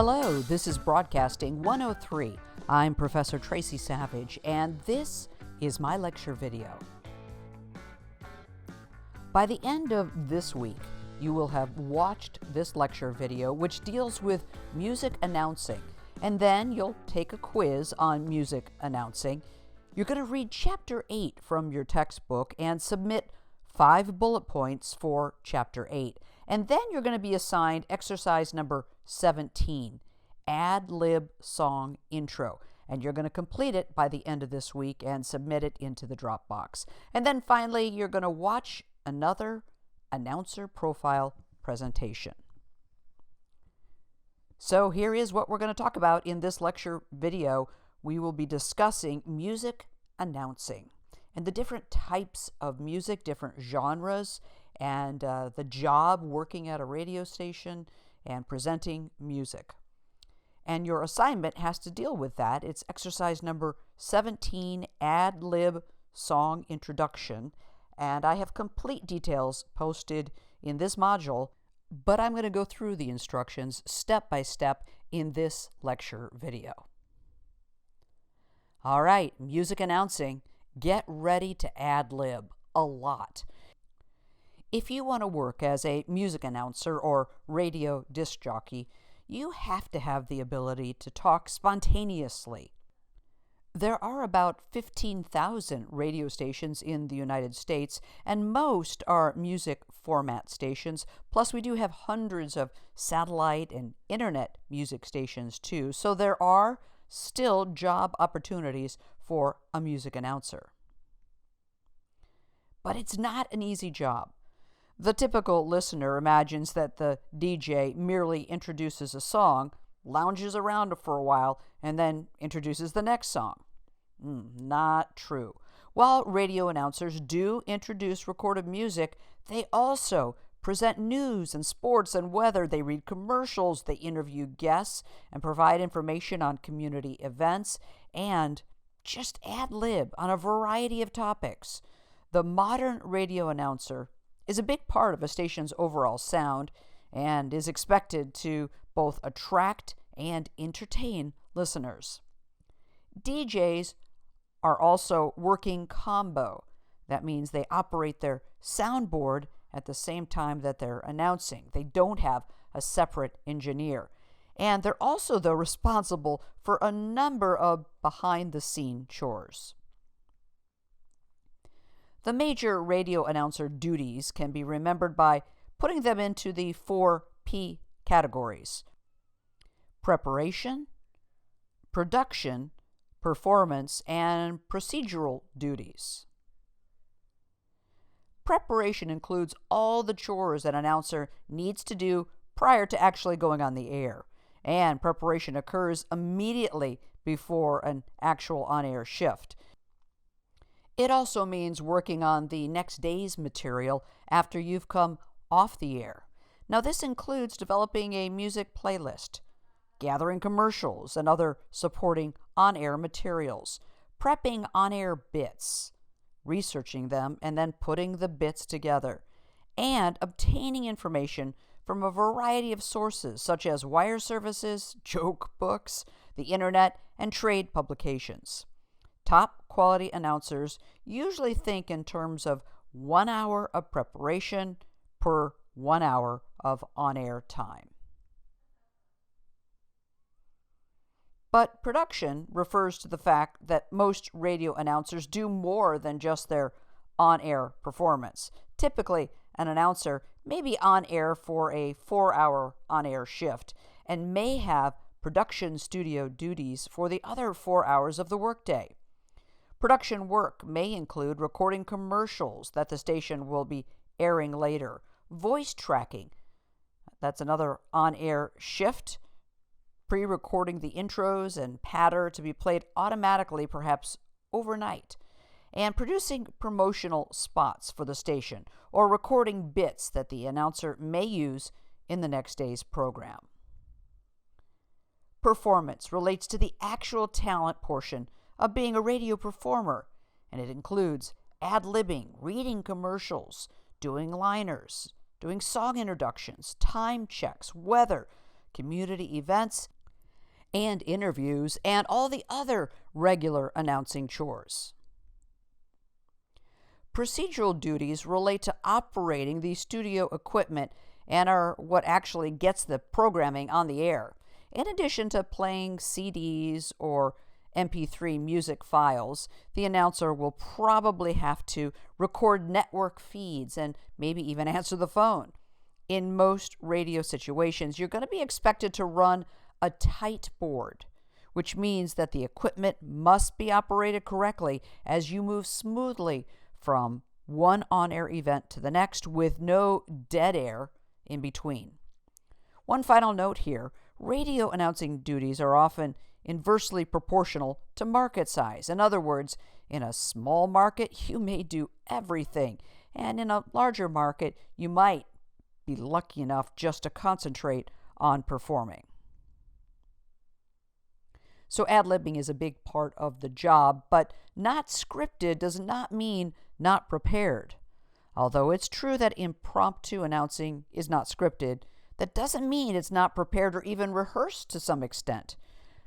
Hello, this is Broadcasting 103. I'm Professor Tracy Savage, and this is my lecture video. By the end of this week, you will have watched this lecture video, which deals with music announcing, and then you'll take a quiz on music announcing. You're going to read Chapter 8 from your textbook and submit 5 bullet points for Chapter 8. And then you're going to be assigned exercise number 17, Ad Lib Song Intro. And you're going to complete it by the end of this week and submit it into the Dropbox. And then finally, you're going to watch another announcer profile presentation. So here is what we're going to talk about in this lecture video. We will be discussing music announcing and the different types of music, different genres, and the job working at a radio station and presenting music. And your assignment has to deal with that. It's exercise number 17, Ad Lib Song Introduction. And I have complete details posted in this module, but I'm going to go through the instructions step by step in this lecture video. All right, music announcing. Get ready to ad lib a lot. If you want to work as a music announcer or radio disc jockey, you have to have the ability to talk spontaneously. There are about 15,000 radio stations in the United States, and most are music format stations. Plus, we do have hundreds of satellite and internet music stations too, so there are still job opportunities for a music announcer. But it's not an easy job. The typical listener imagines that the DJ merely introduces a song, lounges around for a while, and then introduces the next song. Not true. While radio announcers do introduce recorded music, they also present news and sports and weather. They read commercials, they interview guests, and provide information on community events, and just ad lib on a variety of topics. The modern radio announcer is a big part of a station's overall sound and is expected to both attract and entertain listeners. DJs are also working combo. That means they operate their soundboard at the same time that they're announcing. They don't have a separate engineer. And they're also, though, responsible for a number of behind-the-scene chores. The major radio announcer duties can be remembered by putting them into the 4 P categories: preparation, production, performance, and procedural duties. Preparation includes all the chores an announcer needs to do prior to actually going on the air, and preparation occurs immediately before an actual on-air shift. It also means working on the next day's material after you've come off the air. Now, this includes developing a music playlist, gathering commercials and other supporting on-air materials, prepping on-air bits, researching them, and then putting the bits together, and obtaining information from a variety of sources such as wire services, joke books, the internet, and trade publications. Top quality announcers usually think in terms of 1 hour of preparation per 1 hour of on-air time. But production refers to the fact that most radio announcers do more than just their on-air performance. Typically, an announcer may be on air for a 4-hour on-air shift and may have production studio duties for the other 4 hours of the workday. Production work may include recording commercials that the station will be airing later, voice tracking, that's another on-air shift, pre-recording the intros and patter to be played automatically perhaps overnight, and producing promotional spots for the station or recording bits that the announcer may use in the next day's program. Performance relates to the actual talent portion of being a radio performer, and it includes ad-libbing, reading commercials, doing liners, doing song introductions, time checks, weather, community events, and interviews, and all the other regular announcing chores. Procedural duties relate to operating the studio equipment and are what actually gets the programming on the air. In addition to playing CDs or MP3 music files, the announcer will probably have to record network feeds and maybe even answer the phone. In most radio situations, you're going to be expected to run a tight board, which means that the equipment must be operated correctly as you move smoothly from one on-air event to the next with no dead air in between. One final note here, radio announcing duties are often inversely proportional to market size. In other words, in a small market, you may do everything, and in a larger market, you might be lucky enough just to concentrate on performing. So ad-libbing is a big part of the job, but not scripted does not mean not prepared. Although it's true that impromptu announcing is not scripted, that doesn't mean it's not prepared or even rehearsed to some extent.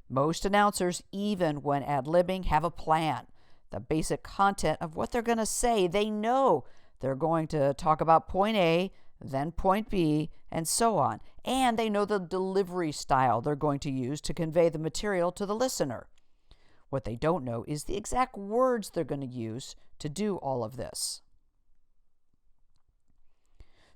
Most announcers, even when ad-libbing, have a plan, the basic content of what they're going to say. They know they're going to talk about point A, then point B, and so on. And they know the delivery style they're going to use to convey the material to the listener. What they don't know is the exact words they're going to use to do all of this.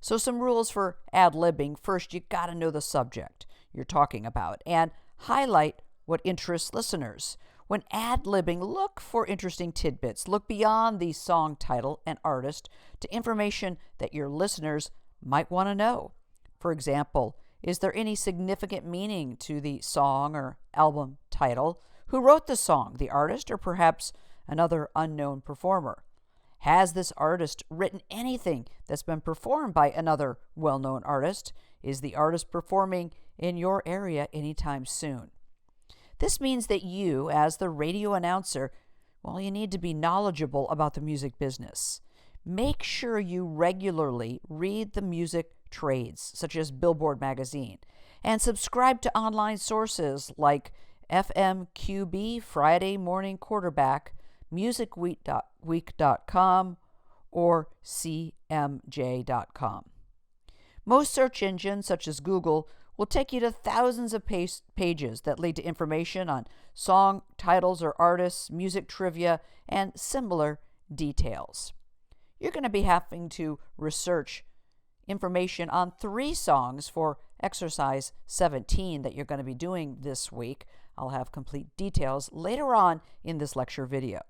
So some rules for ad-libbing. First, you got to know the subject you're talking about and highlight what interests listeners. When ad-libbing, look for interesting tidbits. Look beyond the song title and artist to information that your listeners might want to know. For example, is there any significant meaning to the song or album title? Who wrote the song, the artist, or perhaps another unknown performer? Has this artist written anything that's been performed by another well-known artist? Is the artist performing in your area anytime soon? This means that you, as the radio announcer, you need to be knowledgeable about the music business. Make sure you regularly read the music trades, such as Billboard magazine, and subscribe to online sources like FMQB, Friday Morning Quarterback, musicweek.com, or cmj.com. Most search engines, such as Google, will take you to thousands of pages that lead to information on song titles or artists, music trivia, and similar details. You're going to be having to research information on 3 songs for exercise 17 that you're going to be doing this week. I'll have complete details later on in this lecture video.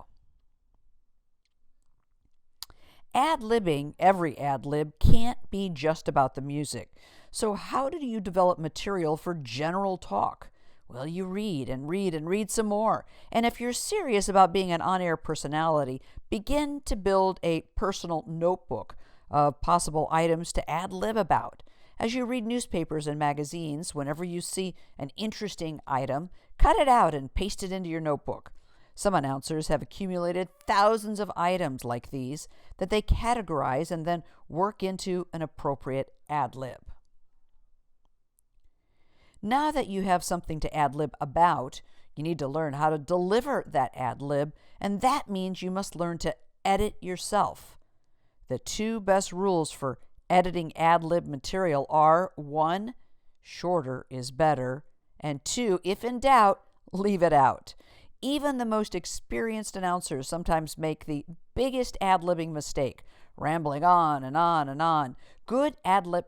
Ad-libbing, every ad-lib, can't be just about the music. So how do you develop material for general talk? Well, you read and read and read some more. And if you're serious about being an on-air personality, begin to build a personal notebook of possible items to ad-lib about. As you read newspapers and magazines, whenever you see an interesting item, cut it out and paste it into your notebook. Some announcers have accumulated thousands of items like these that they categorize and then work into an appropriate ad-lib. Now that you have something to ad-lib about, you need to learn how to deliver that ad-lib, and that means you must learn to edit yourself. The 2 best rules for editing ad-lib material are 1, shorter is better, and 2, if in doubt, leave it out. Even the most experienced announcers sometimes make the biggest ad-libbing mistake, rambling on and on and on. Good ad-lib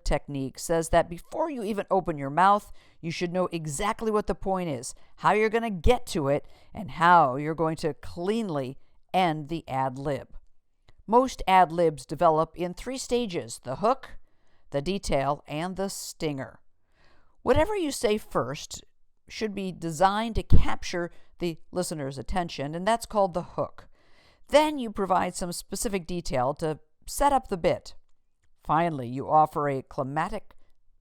technique says that before you even open your mouth, you should know exactly what the point is, how you're going to get to it, and how you're going to cleanly end the ad-lib. Most ad-libs develop in 3 stages: the hook, the detail, and the stinger. Whatever you say first should be designed to capture the listener's attention, and that's called the hook. Then you provide some specific detail to set up the bit. Finally, you offer a climactic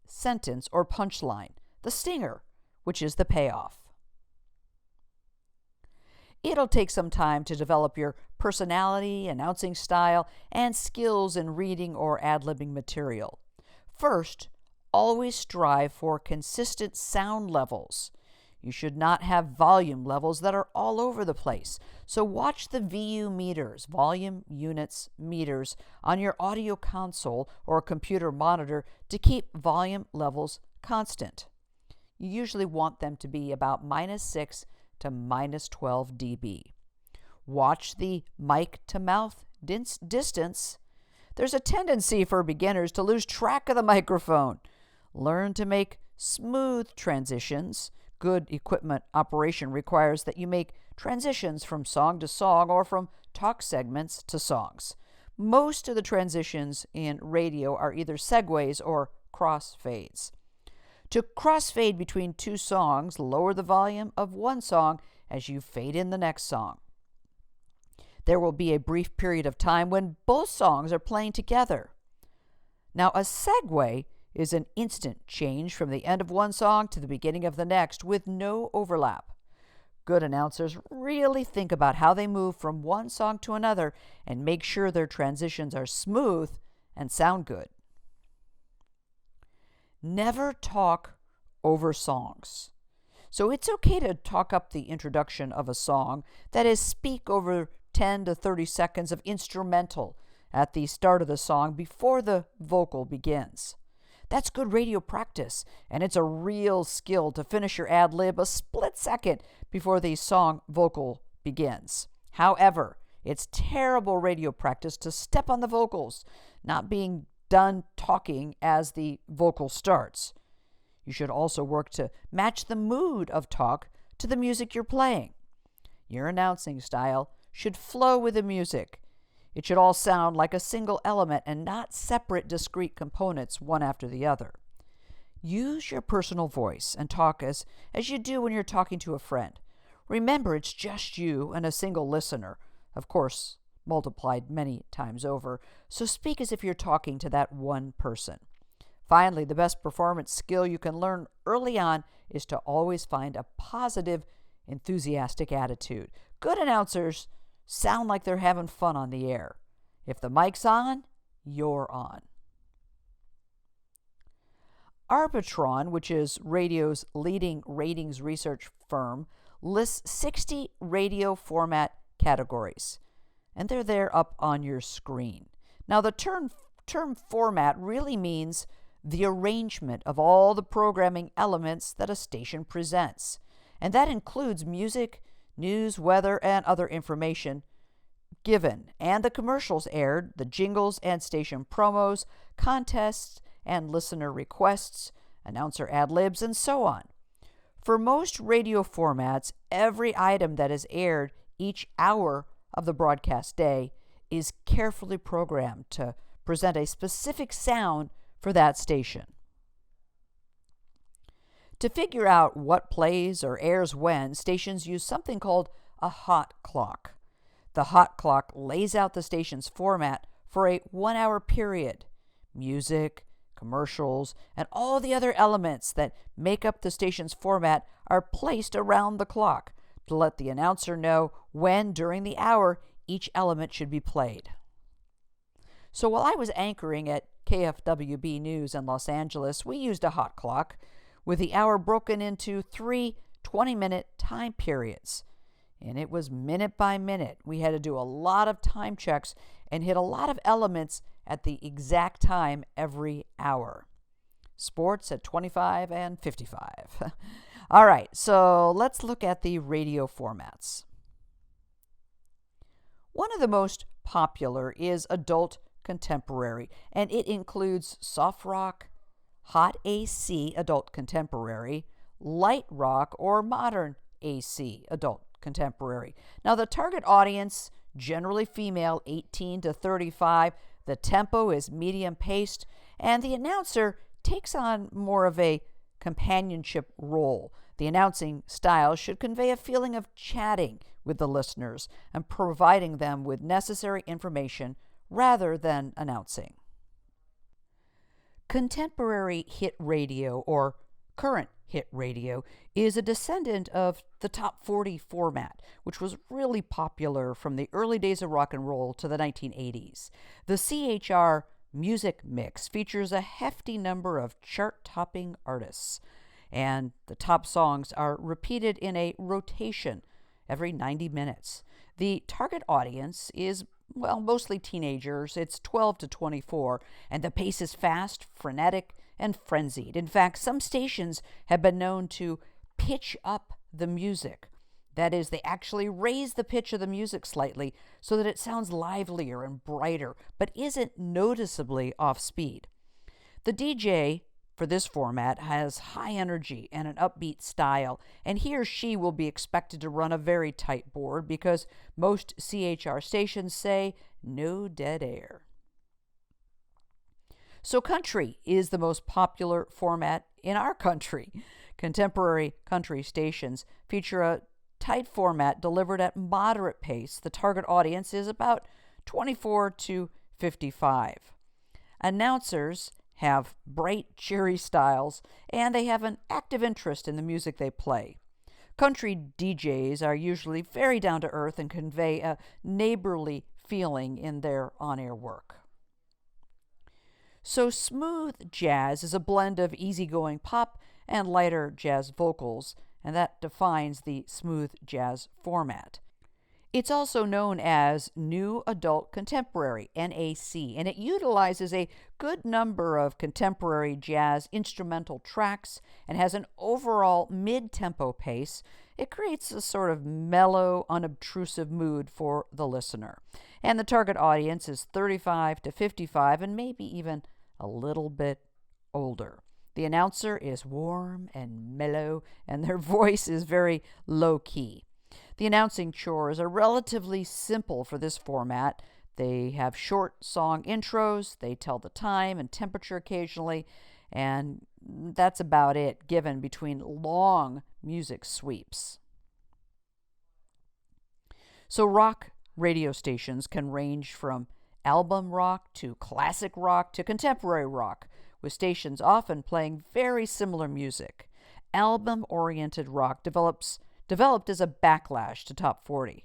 sentence or punchline, the stinger, which is the payoff. It'll take some time to develop your personality, announcing style, and skills in reading or ad-libbing material. First, always strive for consistent sound levels. You should not have volume levels that are all over the place. So watch the VU meters, volume units meters, on your audio console or computer monitor to keep volume levels constant. You usually want them to be about -6 to -12 dB. Watch the mic to mouth distance. There's a tendency for beginners to lose track of the microphone. Learn to make smooth transitions. Good equipment operation requires that you make transitions from song to song or from talk segments to songs. Most of the transitions in radio are either segues or crossfades. To crossfade between two songs, lower the volume of one song as you fade in the next song. There will be a brief period of time when both songs are playing together. Now, a segue is an instant change from the end of one song to the beginning of the next with no overlap. Good announcers really think about how they move from one song to another and make sure their transitions are smooth and sound good. Never talk over songs. So it's okay to talk up the introduction of a song, that is, speak over 10 to 30 seconds of instrumental at the start of the song before the vocal begins. That's good radio practice, and it's a real skill to finish your ad lib a split second before the song vocal begins. However, it's terrible radio practice to step on the vocals, not being done talking as the vocal starts. You should also work to match the mood of talk to the music you're playing. Your announcing style should flow with the music. It should all sound like a single element and not separate discrete components one after the other. Use your personal voice and talk as you do when you're talking to a friend. Remember, it's just you and a single listener, of course, multiplied many times over, so speak as if you're talking to that one person. Finally, the best performance skill you can learn early on is to always find a positive, enthusiastic attitude. Good announcers sound like they're having fun on the air. If the mic's on, you're on. Arbitron, which is radio's leading ratings research firm, lists 60 radio format categories, and they're there up on your screen. Now, the term format really means the arrangement of all the programming elements that a station presents, and that includes music, news, weather, and other information given, and the commercials aired, the jingles and station promos, contests and listener requests, announcer ad libs, and so on. For most radio formats, every item that is aired each hour of the broadcast day is carefully programmed to present a specific sound for that station. To figure out what plays or airs when, stations use something called a hot clock. The hot clock lays out the station's format for a 1-hour period. Music, commercials, and all the other elements that make up the station's format are placed around the clock to let the announcer know when during the hour each element should be played. So while I was anchoring at KFWB News in Los Angeles, we used a hot clock with the hour broken into 3 20-minute time periods. And it was minute by minute. We had to do a lot of time checks and hit a lot of elements at the exact time every hour. Sports at 25 and 55. All right, so let's look at the radio formats. One of the most popular is adult contemporary, and it includes soft rock, hot AC adult contemporary, light rock, or modern AC adult contemporary. Now, the target audience, generally female, 18 to 35. The tempo is medium paced, and the announcer takes on more of a companionship role. The announcing style should convey a feeling of chatting with the listeners and providing them with necessary information rather than announcing. Contemporary hit radio, or current hit radio, is a descendant of the top 40 format, which was really popular from the early days of rock and roll to the 1980s. The CHR music mix features a hefty number of chart-topping artists, and the top songs are repeated in a rotation every 90 minutes. The target audience is, well, mostly teenagers. It's 12 to 24, and the pace is fast, frenetic, and frenzied. In fact, some stations have been known to pitch up the music. That is, they actually raise the pitch of the music slightly so that it sounds livelier and brighter, but isn't noticeably off speed. The DJ for this format has high energy and an upbeat style, and he or she will be expected to run a very tight board because most CHR stations say no dead air. So country is the most popular format in our country. Contemporary country stations feature a tight format delivered at moderate pace. The target audience is about 24 to 55. Announcers have bright, cheery styles, and they have an active interest in the music they play. Country DJs are usually very down to earth and convey a neighborly feeling in their on-air work. So smooth jazz is a blend of easygoing pop and lighter jazz vocals, and that defines the smooth jazz format. It's also known as New Adult Contemporary, NAC, and it utilizes a good number of contemporary jazz instrumental tracks and has an overall mid-tempo pace. It creates a sort of mellow, unobtrusive mood for the listener. And the target audience is 35 to 55 and maybe even a little bit older. The announcer is warm and mellow, and their voice is very low-key. The announcing chores are relatively simple for this format. They have short song intros, they tell the time and temperature occasionally, and that's about it, given between long music sweeps. So rock radio stations can range from album rock to classic rock to contemporary rock, with stations often playing very similar music. Album-oriented rock developed as a backlash to top 40.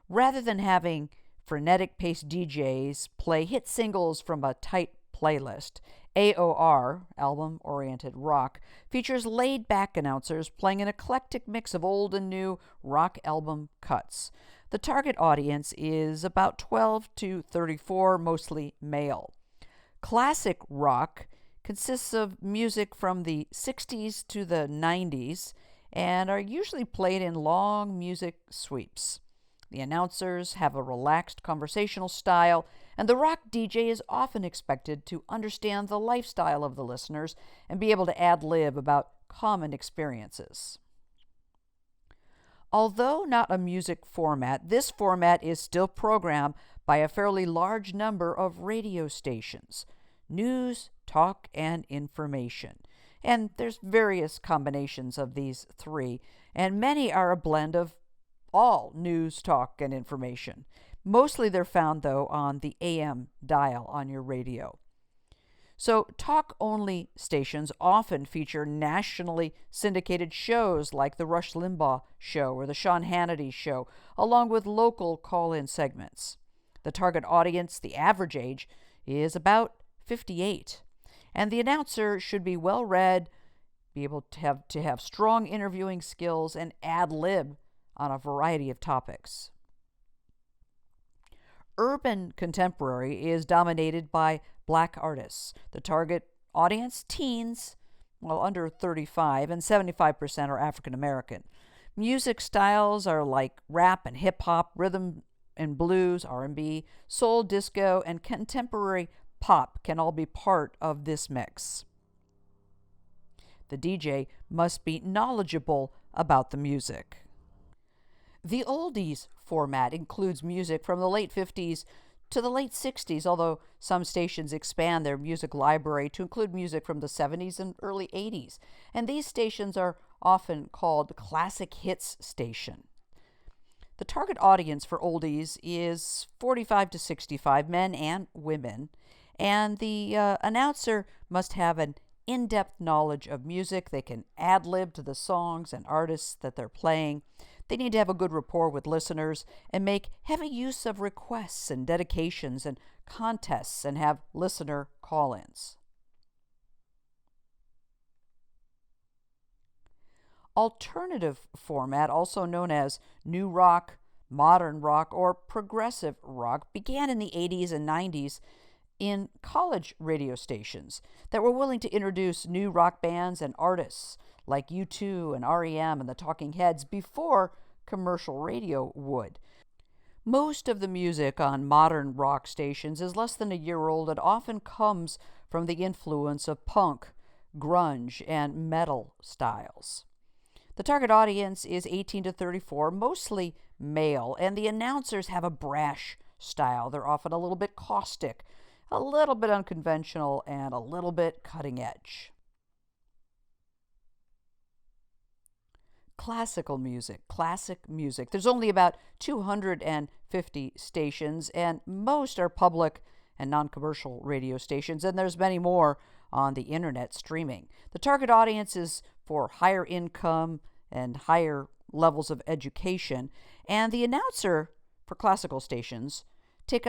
Rather than having frenetic-paced DJs play hit singles from a tight playlist, AOR, album-oriented rock, features laid-back announcers playing an eclectic mix of old and new rock album cuts. The target audience is about 12 to 34, mostly male. Classic rock consists of music from the 60s to the 90s and are usually played in long music sweeps. The announcers have a relaxed conversational style, and the rock DJ is often expected to understand the lifestyle of the listeners and be able to ad-lib about common experiences. Although not a music format, this format is still programmed by a fairly large number of radio stations: news, talk, and information. And there's various combinations of these three, and many are a blend of all news, talk, and information. Mostly they're found, though, on the AM dial on your radio. So talk-only stations often feature nationally syndicated shows like the Rush Limbaugh Show or the Sean Hannity Show, along with local call-in segments. The target audience, the average age, is about 58. And the announcer should be well-read, be able to have strong interviewing skills, and ad-lib on a variety of topics. Urban contemporary is dominated by black artists. The target audience, teens, well, under 35, and 75% are African American. Music styles are like rap and hip-hop, rhythm and blues, R&B, soul, disco, and contemporary pop can all be part of this mix. The DJ must be knowledgeable about the music. The oldies format includes music from the late 50s to the late 60s, although some stations expand their music library to include music from the 70s and early 80s. And these stations are often called classic hits station. The target audience for oldies is 45 to 65, men and women. And the announcer must have an in-depth knowledge of music. They can ad-lib to the songs and artists that they're playing. They need to have a good rapport with listeners and make heavy use of requests and dedications and contests and have listener call-ins. Alternative format, also known as new rock, modern rock, or progressive rock, began in the 80s and 90s in college radio stations that were willing to introduce new rock bands and artists like U2 and REM and the Talking Heads before commercial radio would. Most of the music on modern rock stations is less than a year old and often comes from the influence of punk, grunge, and metal styles. The target audience is 18 to 34, mostly male, and the announcers have a brash style. They're often a little bit caustic, a little bit unconventional, and a little bit cutting edge. Classic music. There's only about 250 stations, and most are public and non-commercial radio stations, and there's many more on the internet streaming. The target audience is for higher income and higher levels of education, and the announcer for classical stations takes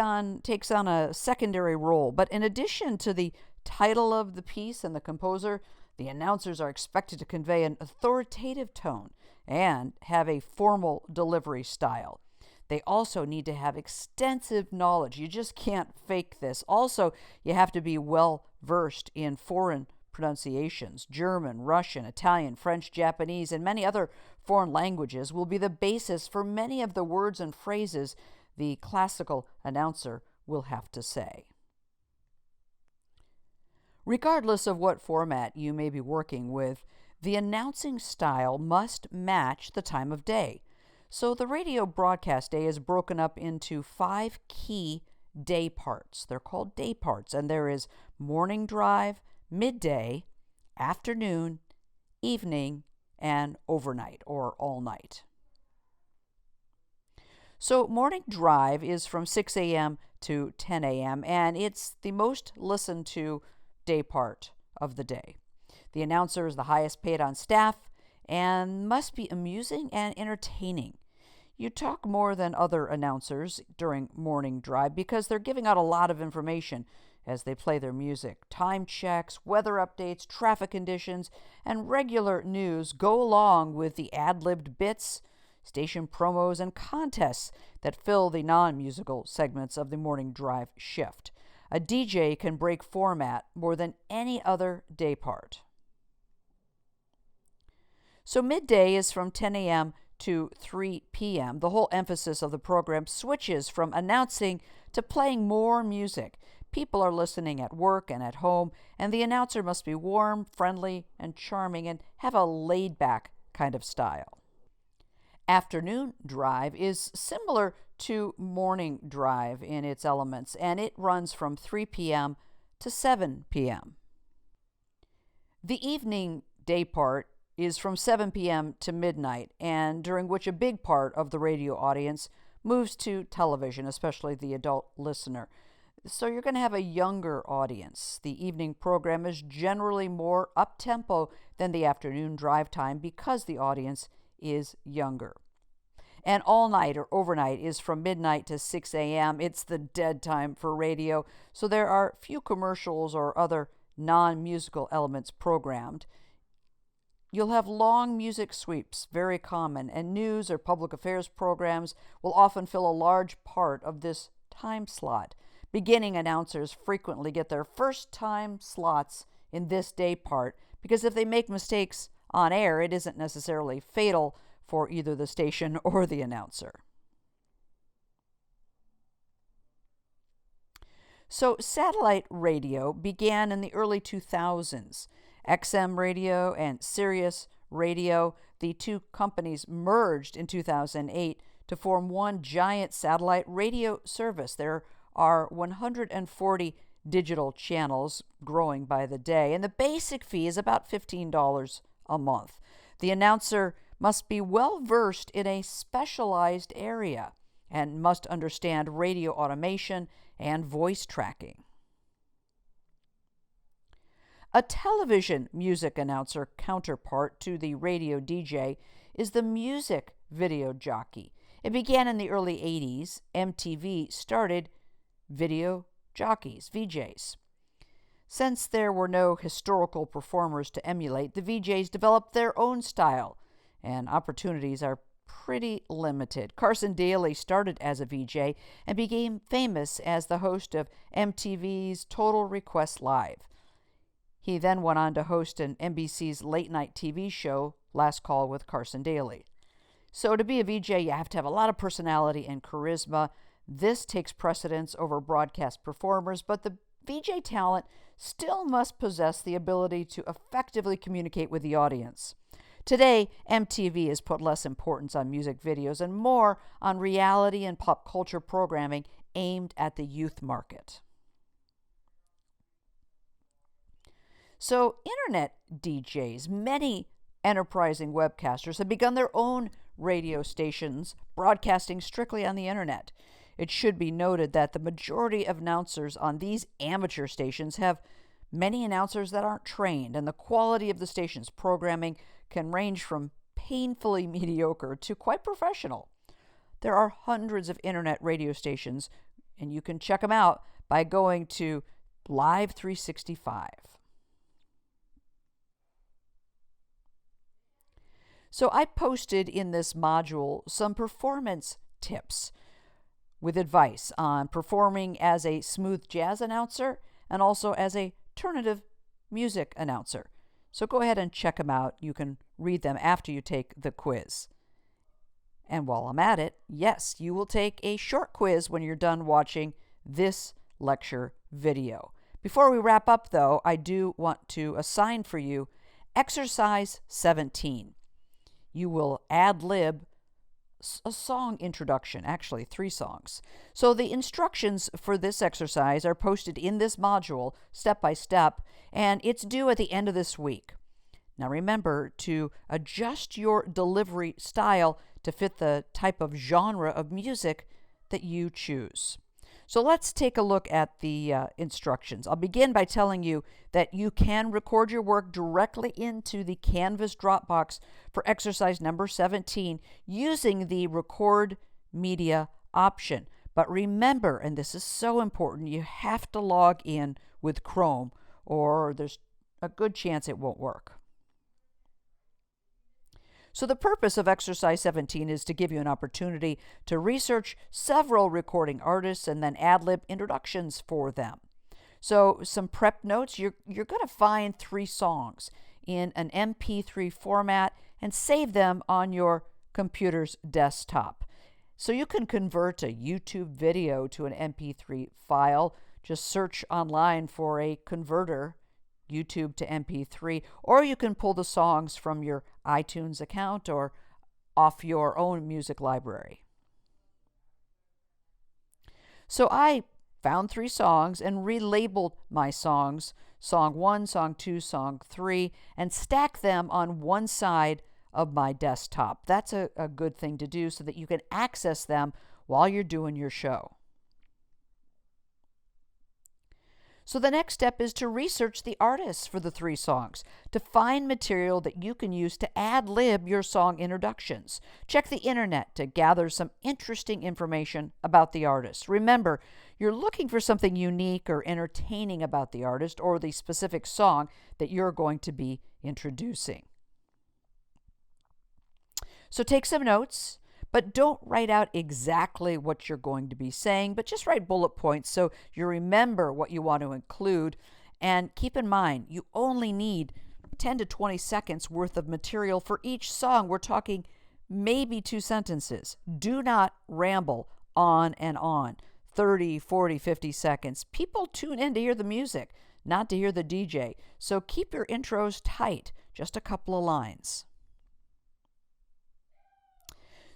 on a secondary role. But in addition to the title of the piece and the composer, the announcers are expected to convey an authoritative tone and have a formal delivery style. They also need to have extensive knowledge. You just can't fake this. Also, you have to be well versed in foreign pronunciations. German, Russian, Italian, French, Japanese, and many other foreign languages will be the basis for many of the words and phrases the classical announcer will have to say. Regardless of what format you may be working with, the announcing style must match the time of day. So the radio broadcast day is broken up into 5 key day parts. They're called day parts, and there is morning drive, midday, afternoon, evening, and overnight or all night. So morning drive is from 6 a.m. to 10 a.m., and it's the most listened to day part of the day. The announcer is the highest paid on staff and must be amusing and entertaining. You talk more than other announcers during morning drive because they're giving out a lot of information as they play their music. Time checks, weather updates, traffic conditions, and regular news go along with the ad-libbed bits, station promos, and contests that fill the non-musical segments of the morning drive shift. A DJ can break format more than any other day part. So midday is from 10 a.m. to 3 p.m. The whole emphasis of the program switches from announcing to playing more music. People are listening at work and at home, and the announcer must be warm, friendly, and charming and have a laid-back kind of style. Afternoon drive is similar to morning drive in its elements, and it runs from 3 p.m. to 7 p.m. The evening day part is from 7 p.m. to midnight, and during which a big part of the radio audience moves to television, especially the adult listener. So you're going to have a younger audience. The evening program is generally more up-tempo than the afternoon drive time because the audience is younger. And all night or overnight is from midnight to 6 a.m. It's the dead time for radio, so there are few commercials or other non-musical elements programmed. You'll have long music sweeps, very common, and news or public affairs programs will often fill a large part of this time slot. Beginning announcers frequently get their first time slots in this day part because if they make mistakes on air, it isn't necessarily fatal for either the station or the announcer. So satellite radio began in the early 2000s. XM Radio and Sirius Radio, the two companies merged in 2008 to form one giant satellite radio service. There are 140 digital channels growing by the day, and the basic fee is about $15 a month. The announcer must be well versed in a specialized area and must understand radio automation and voice tracking. A television music announcer counterpart to the radio DJ is the music video jockey. It began in the early 80s. MTV started video jockeys, VJs. Since there were no historical performers to emulate, the VJs developed their own style, and opportunities are pretty limited. Carson Daly started as a VJ and became famous as the host of MTV's Total Request Live. He then went on to host an NBC's late-night TV show, Last Call with Carson Daly. So to be a VJ, you have to have a lot of personality and charisma. This takes precedence over broadcast performers, but the VJ talent still must possess the ability to effectively communicate with the audience. Today, MTV has put less importance on music videos and more on reality and pop culture programming aimed at the youth market. So, internet DJs, many enterprising webcasters, have begun their own radio stations broadcasting strictly on the internet. It should be noted that the majority of announcers on these amateur stations have many announcers that aren't trained, and the quality of the station's programming can range from painfully mediocre to quite professional. There are hundreds of internet radio stations, and you can check them out by going to Live 365. So I posted in this module some performance tips with advice on performing as a smooth jazz announcer and also as a alternative music announcer. So go ahead and check them out. You can read them after you take the quiz. And while I'm at it, yes, you will take a short quiz when you're done watching this lecture video. Before we wrap up, though, I do want to assign for you exercise 17. You will ad-lib a song introduction, actually 3 songs. So the instructions for this exercise are posted in this module step by step, and it's due at the end of this week. Now remember to adjust your delivery style to fit the type of genre of music that you choose. So let's take a look at the instructions. I'll begin by telling you that you can record your work directly into the Canvas Dropbox for exercise number 17 using the Record Media option. But remember, and this is so important, you have to log in with Chrome or there's a good chance it won't work. So the purpose of exercise 17 is to give you an opportunity to research several recording artists and then ad-lib introductions for them. So some prep notes, you're going to find 3 songs in an MP3 format and save them on your computer's desktop. So you can convert a YouTube video to an MP3 file. Just search online for a converter, YouTube to MP3, or you can pull the songs from your iTunes account or off your own music library. So I found 3 songs and relabeled my songs, song 1, song 2, song 3, and stacked them on one side of my desktop. That's a good thing to do so that you can access them while you're doing your show. So the next step is to research the artists for the 3 songs, to find material that you can use to ad-lib your song introductions. Check the internet to gather some interesting information about the artist. Remember, you're looking for something unique or entertaining about the artist or the specific song that you're going to be introducing. So take some notes. But don't write out exactly what you're going to be saying, but just write bullet points so you remember what you want to include. And keep in mind, you only need 10 to 20 seconds worth of material for each song. We're talking maybe 2 sentences. Do not ramble on and on. 30, 40, 50 seconds. People tune in to hear the music, not to hear the DJ. So keep your intros tight, just a couple of lines.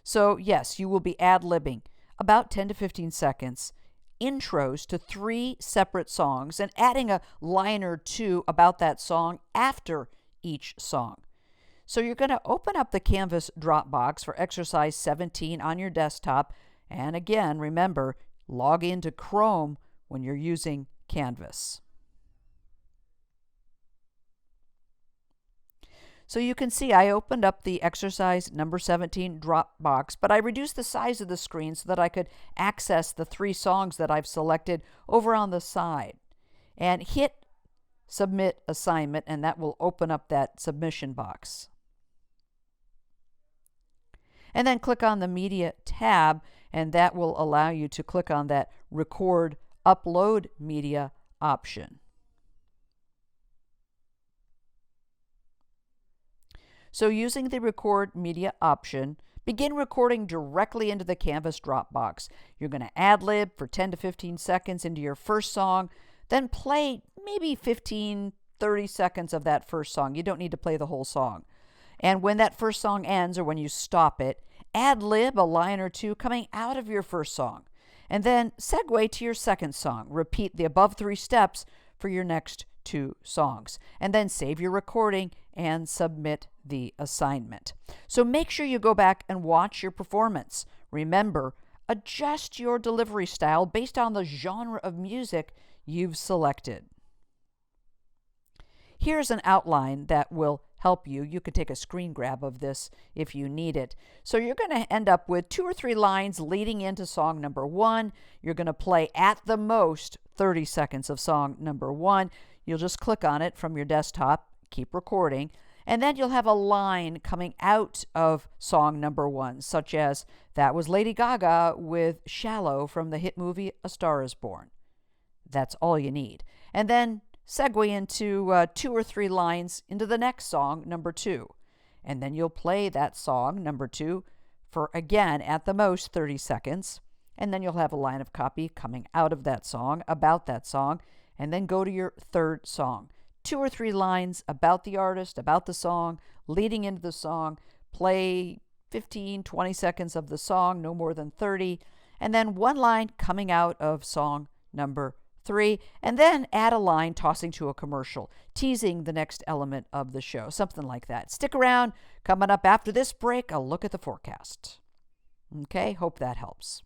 So yes, you will be ad-libbing about 10 to 15 seconds, intros to 3 separate songs, and adding a line or 2 about that song after each song. So you're going to open up the Canvas Dropbox for exercise 17 on your desktop, and again, remember, log into Chrome when you're using Canvas. So you can see I opened up the exercise number 17 drop box, but I reduced the size of the screen so that I could access the 3 songs that I've selected over on the side. And hit Submit Assignment, and that will open up that submission box. And then click on the Media tab, and that will allow you to click on that Record Upload Media option. So using the Record Media option, begin recording directly into the Canvas Dropbox. You're going to ad-lib for 10 to 15 seconds into your first song, then play maybe 15, 30 seconds of that first song. You don't need to play the whole song. And when that first song ends, or when you stop it, ad-lib a line or two coming out of your first song. And then segue to your second song. Repeat the above 3 steps for your next 2 songs. And then save your recording and submit the assignment. So make sure you go back and watch your performance. Remember, adjust your delivery style based on the genre of music you've selected. Here's an outline that will help you. You could take a screen grab of this if you need it. So you're going to end up with 2 or 3 lines leading into song number 1. You're going to play at the most 30 seconds of song number 1. You'll just click on it from your desktop, keep recording, and then you'll have a line coming out of song number 1, such as, that was Lady Gaga with Shallow from the hit movie A Star is Born. That's all you need. And then segue into 2 or 3 lines into the next song, number 2. And then you'll play that song, number 2, for, again, at the most 30 seconds. And then you'll have a line of copy coming out of that song, about that song, and then go to your third song. 2 or 3 lines about the artist, about the song, leading into the song. Play 15, 20 seconds of the song, no more than 30. And then 1 line coming out of song number 3, and then add a line tossing to a commercial, teasing the next element of the show, something like that. Stick around. Coming up after this break, a look at the forecast. Okay, hope that helps.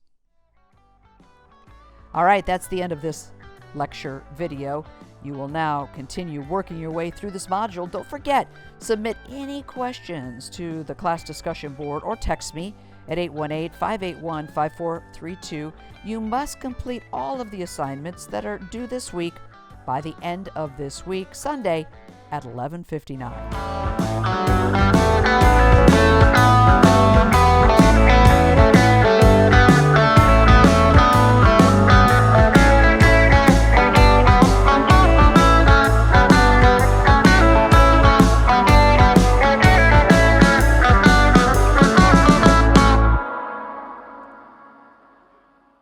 All right, that's the end of this lecture video. You will now continue working your way through this module. Don't forget, submit any questions to the class discussion board or text me at 818-581-5432. You must complete all of the assignments that are due this week by the end of this week, Sunday at 11:59.